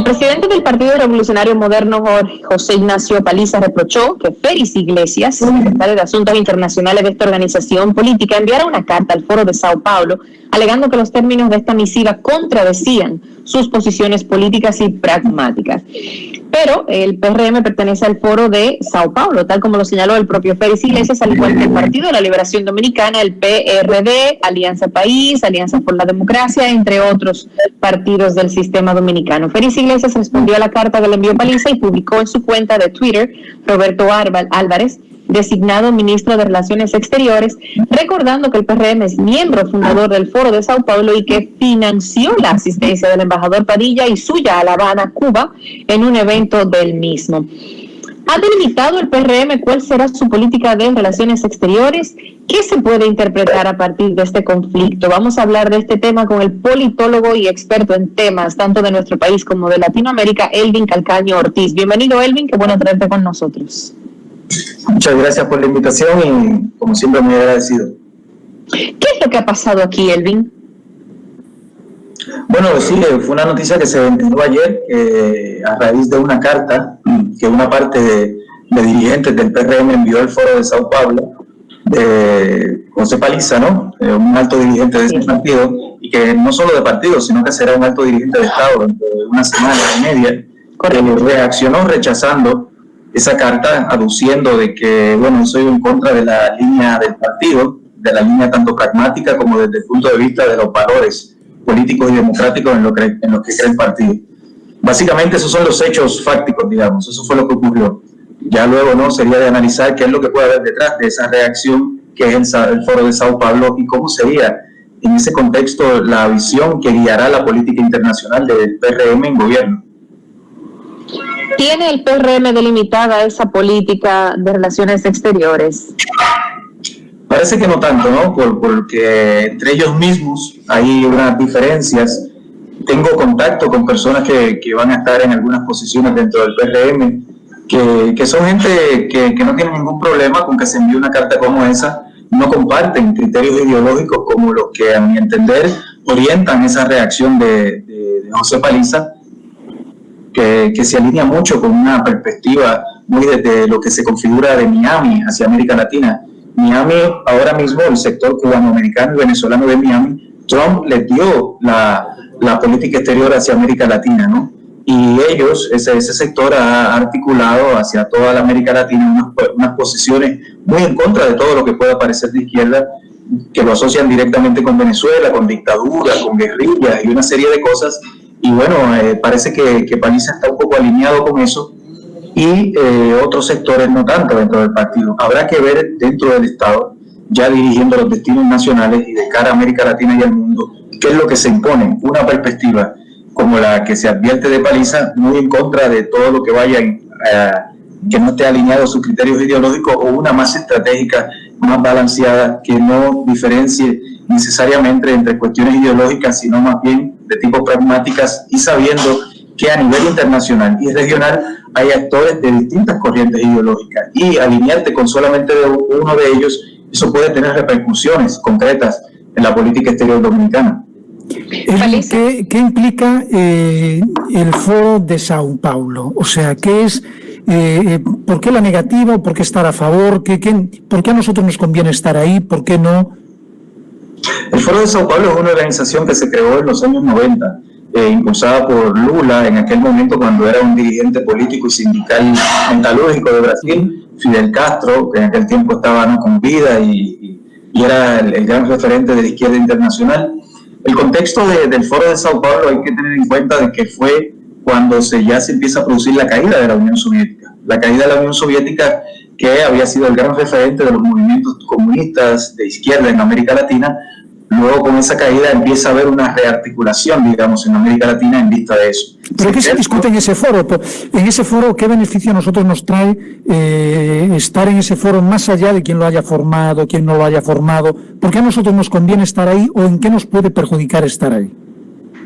El presidente del Partido Revolucionario Moderno, José Ignacio Paliza, reprochó que Félix Iglesias, secretario de Asuntos Internacionales de esta organización política, enviara una carta al Foro de Sao Paulo alegando que los términos de esta misiva contradecían sus posiciones políticas y pragmáticas. Pero el PRM pertenece al Foro de Sao Paulo, tal como lo señaló el propio Félix Iglesias, al igual que el Partido de la Liberación Dominicana, el PRD, Alianza País, Alianza por la Democracia, entre otros partidos del sistema dominicano. Félix Iglesias respondió a la carta que le envió Paliza y publicó en su cuenta de Twitter, Roberto Álvarez, designado ministro de Relaciones Exteriores, recordando que el PRM es miembro fundador del Foro de Sao Paulo y que financió la asistencia del embajador Padilla y suya a La Habana, Cuba, en un evento del mismo. ¿Ha delimitado el PRM cuál será su política de relaciones exteriores? ¿Qué se puede interpretar a partir de este conflicto? Vamos a hablar de este tema con el politólogo y experto en temas tanto de nuestro país como de Latinoamérica, Elvin Calcaño Ortiz. Bienvenido, Elvin, qué bueno tenerte con nosotros. Muchas gracias por la invitación y, como siempre, muy agradecido. ¿Qué es lo que ha pasado aquí, Elvin? Bueno, sí, fue una noticia que se ventiló ayer a raíz de una carta que una parte de dirigentes del PRM envió al Foro de Sao Paulo, de José Paliza, ¿no? Un alto dirigente de ese partido, y que no solo de partido, sino que será un alto dirigente de Estado dentro de una semana y media, reaccionó rechazando esa carta, aduciendo de que, bueno, soy en contra de la línea del partido, de la línea tanto pragmática como desde el punto de vista de los valores políticos y democráticos en lo que cree el partido. Básicamente esos son los hechos fácticos, digamos, eso fue lo que ocurrió. Ya luego, ¿no?, sería de analizar qué es lo que puede haber detrás de esa reacción que es el Foro de Sao Paulo y cómo sería en ese contexto la visión que guiará la política internacional del PRM en gobierno. ¿Tiene el PRM delimitada esa política de relaciones exteriores? Parece que no tanto, ¿no? Porque entre ellos mismos hay unas diferencias. Tengo contacto con personas que van a estar en algunas posiciones dentro del PRM, que son gente que no tiene ningún problema con que se envíe una carta como esa. No comparten criterios ideológicos como los que, a mi entender, orientan esa reacción de José Paliza, que se alinea mucho con una perspectiva muy desde lo que se configura de Miami hacia América Latina. Miami, ahora mismo, el sector cubanoamericano y venezolano de Miami, Trump les dio la política exterior hacia América Latina, ¿no? Y ellos, ese sector ha articulado hacia toda la América Latina unas posiciones muy en contra de todo lo que pueda parecer de izquierda, que lo asocian directamente con Venezuela, con dictadura, con guerrillas y una serie de cosas. Y bueno, parece que Paliza está un poco alineado con eso y otros sectores no tanto dentro del partido. Habrá que ver dentro del Estado, ya dirigiendo los destinos nacionales y de cara a América Latina y al mundo, qué es lo que se impone. Una perspectiva como la que se advierte de Paliza, muy en contra de todo lo que vaya que no esté alineado a sus criterios ideológicos, o una más estratégica, más balanceada, que no diferencie necesariamente entre cuestiones ideológicas, sino más bien de tipo pragmáticas, y sabiendo que a nivel internacional y regional hay actores de distintas corrientes ideológicas, y alinearte con solamente uno de ellos, eso puede tener repercusiones concretas en la política exterior dominicana. ¿Qué implica el Foro de Sao Paulo? O sea, ¿qué es? ¿Por qué la negativa? ¿Por qué estar a favor? ¿Por qué a nosotros nos conviene estar ahí? ¿Por qué no? El Foro de Sao Paulo es una organización que se creó en los años 90, impulsada por Lula en aquel momento, cuando era un dirigente político y sindical metalúrgico de Brasil, Fidel Castro, que en aquel tiempo estaba, ¿no?, con vida y era el gran referente de la izquierda internacional. El contexto del Foro de Sao Paulo hay que tener en cuenta de que fue cuando ya se empieza a producir la caída de la Unión Soviética. La caída de la Unión Soviética, que había sido el gran referente de los movimientos comunistas de izquierda en América Latina. Luego, con esa caída, empieza a haber una rearticulación, digamos, en América Latina en vista de eso. ¿Pero qué se discute en ese foro? En ese foro, ¿qué beneficio a nosotros nos trae estar en ese foro, más allá de quién lo haya formado, quién no lo haya formado? ¿Por qué a nosotros nos conviene estar ahí o en qué nos puede perjudicar estar ahí?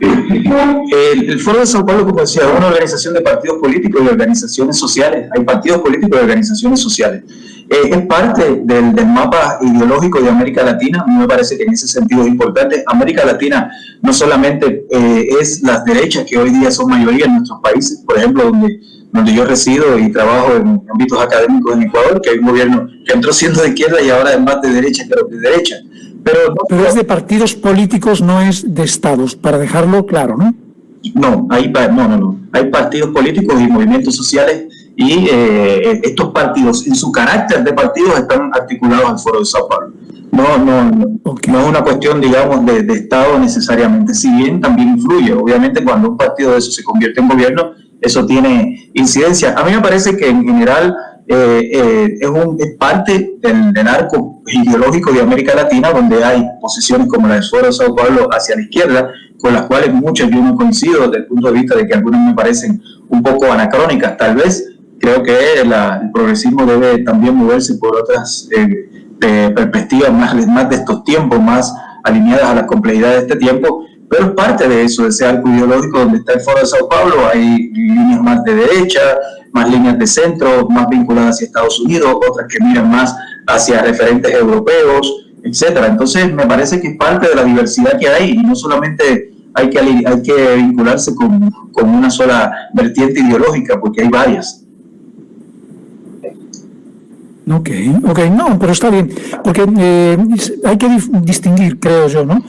El Foro de Sao Paulo, como decía, es una organización de partidos políticos y organizaciones sociales. Hay partidos políticos y organizaciones sociales. Es parte del mapa ideológico de América Latina. A mí me parece que en ese sentido es importante. América Latina no solamente es las derechas que hoy día son mayoría en nuestros países, por ejemplo, donde yo resido y trabajo en ámbitos académicos en Ecuador, que hay un gobierno que entró siendo de izquierda y ahora es más de derecha que lo que de derecha. Pero es de partidos políticos, no es de estados, para dejarlo claro, ¿no? No. Hay partidos políticos y movimientos sociales y estos partidos, en su carácter de partidos, están articulados al Foro de Sao Paulo. No es una cuestión, digamos, de Estado necesariamente, si bien también influye. Obviamente, cuando un partido de eso se convierte en gobierno, eso tiene incidencia. A mí me parece que en general es parte del arco ideológico de América Latina, donde hay posiciones como la del Foro de Sao Paulo hacia la izquierda, con las cuales muchas yo no coincido desde el punto de vista de que algunas me parecen un poco anacrónicas. Tal vez creo que el progresismo debe también moverse por otras perspectivas más de estos tiempos, más alineadas a la complejidad de este tiempo, pero es parte de eso, de ese arco ideológico donde está el Foro de Sao Paulo. Hay líneas más de derecha, más líneas de centro, más vinculadas hacia Estados Unidos, otras que miran más hacia referentes europeos, etcétera. Entonces me parece que es parte de la diversidad que hay, y no solamente hay que vincularse con una sola vertiente ideológica, porque hay varias. Ok, no, pero está bien, porque hay que distinguir, creo yo, ¿no?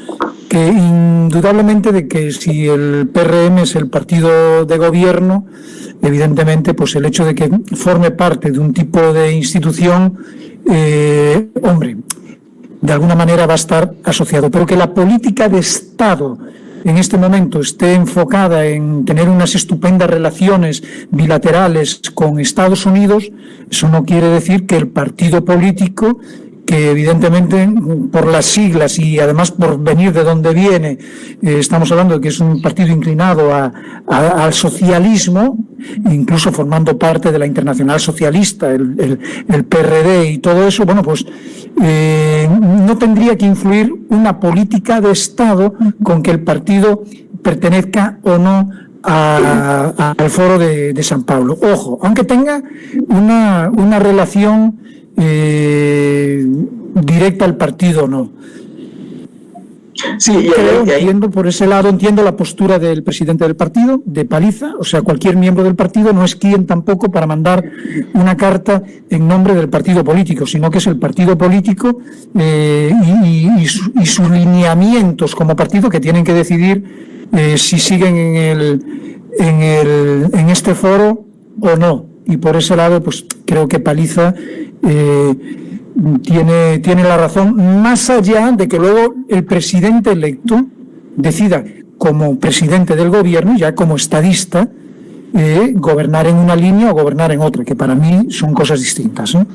Que indudablemente de que si el PRM es el partido de gobierno, evidentemente, pues el hecho de que forme parte de un tipo de institución, hombre, de alguna manera va a estar asociado, pero que la política de Estado en este momento esté enfocada en tener unas estupendas relaciones bilaterales con Estados Unidos, eso no quiere decir que el partido político, que evidentemente por las siglas y además por venir de donde viene, estamos hablando de que es un partido inclinado al socialismo, incluso formando parte de la Internacional Socialista, el PRD y todo eso, bueno, pues no tendría que influir una política de Estado con que el partido pertenezca o no al Foro de San Paulo. Ojo, aunque tenga una relación directa al partido o no. Sí, entiendo por ese lado, entiendo la postura del presidente del partido, de Paliza, o sea, cualquier miembro del partido no es quien tampoco para mandar una carta en nombre del partido político, sino que es el partido político y sus lineamientos como partido que tienen que decidir si siguen en este foro o no. Y por ese lado, pues creo que Paliza tiene la razón, más allá de que luego el presidente electo decida como presidente del gobierno, ya como estadista, gobernar en una línea o gobernar en otra, que para mí son cosas distintas, ¿no?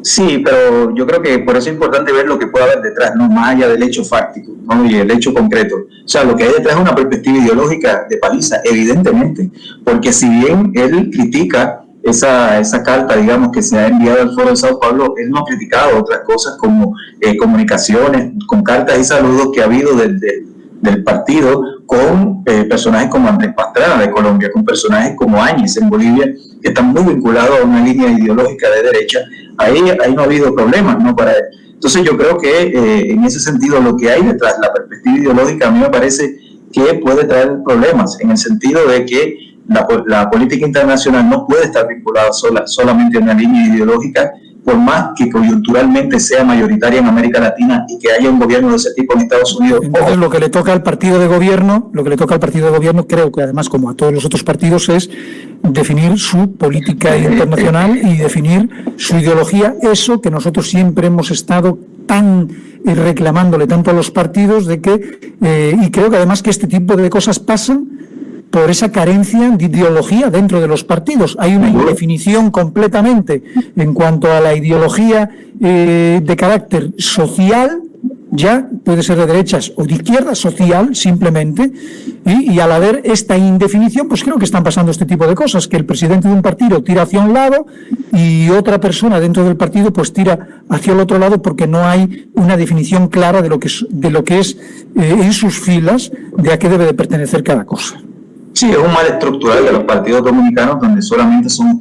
Sí, pero yo creo que por eso es importante ver lo que puede haber detrás, no más allá del hecho fáctico, ¿no? Y el hecho concreto. O sea, lo que hay detrás es una perspectiva ideológica de Paliza, evidentemente, porque si bien él critica esa carta, digamos, que se ha enviado al Foro de Sao Paulo, él no ha criticado otras cosas como comunicaciones con cartas y saludos que ha habido del partido con personajes como Andrés Pastrana de Colombia, con personajes como Áñez en Bolivia, que están muy vinculados a una línea ideológica de derecha. Ahí no ha habido problemas, ¿no? Para él. Entonces yo creo que en ese sentido lo que hay detrás, la perspectiva ideológica, a mí me parece que puede traer problemas, en el sentido de que la política internacional no puede estar vinculada solamente a una línea ideológica, por más que coyunturalmente sea mayoritaria en América Latina y que haya un gobierno de ese tipo en Estados Unidos. Entonces lo que le toca al partido de gobierno, creo que además como a todos los otros partidos, es definir su política internacional y definir su ideología, eso que nosotros siempre hemos estado tan reclamándole tanto a los partidos de que, y creo que además que este tipo de cosas pasan por esa carencia de ideología dentro de los partidos. Hay una indefinición completamente en cuanto a la ideología de carácter social, ya puede ser de derechas o de izquierdas, social simplemente, y al haber esta indefinición, pues creo que están pasando este tipo de cosas, que el presidente de un partido tira hacia un lado y otra persona dentro del partido pues tira hacia el otro lado, porque no hay una definición clara de lo que es en sus filas de a qué debe de pertenecer cada cosa. Sí, es un mal estructural de los partidos dominicanos donde solamente son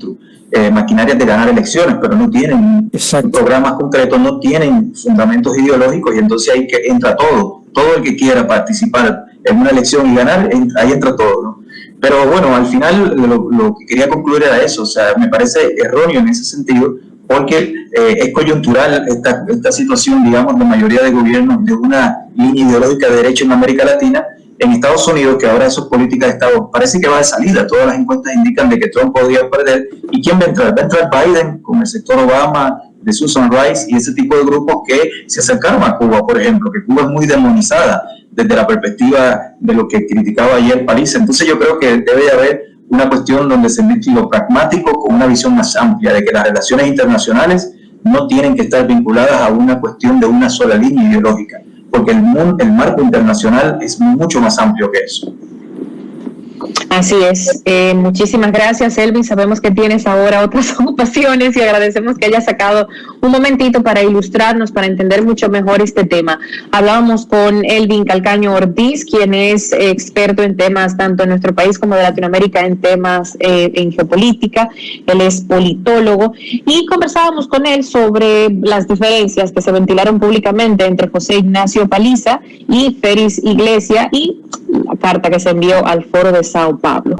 maquinarias de ganar elecciones, pero no tienen programas concretos, no tienen fundamentos ideológicos, y entonces ahí que entra todo el que quiera participar en una elección y ganar, ahí entra todo, ¿no? Pero bueno, al final lo que quería concluir era eso, o sea, me parece erróneo en ese sentido, porque es coyuntural esta situación, digamos, de mayoría de gobiernos de una línea ideológica de derecha en América Latina. En Estados Unidos, que ahora eso es política de Estado, parece que va de salida. Todas las encuestas indican de que Trump podría perder. ¿Y quién va a entrar? Va a entrar Biden con el sector Obama, de Susan Rice y ese tipo de grupos que se acercaron a Cuba, por ejemplo, que Cuba es muy demonizada desde la perspectiva de lo que criticaba ayer París. Entonces yo creo que debe de haber una cuestión donde se mezcle lo pragmático con una visión más amplia de que las relaciones internacionales no tienen que estar vinculadas a una cuestión de una sola línea ideológica, porque el marco internacional es mucho más amplio que eso. Así es. Muchísimas gracias, Elvin. Sabemos que tienes ahora otras ocupaciones y agradecemos que hayas sacado un momentito para ilustrarnos, para entender mucho mejor este tema. Hablábamos con Elvin Calcaño Ortiz, quien es experto en temas tanto en nuestro país como de Latinoamérica, en temas en geopolítica. Él es politólogo y conversábamos con él sobre las diferencias que se ventilaron públicamente entre José Ignacio Paliza y Félix Iglesias y la carta que se envió al Foro de Sao Paulo.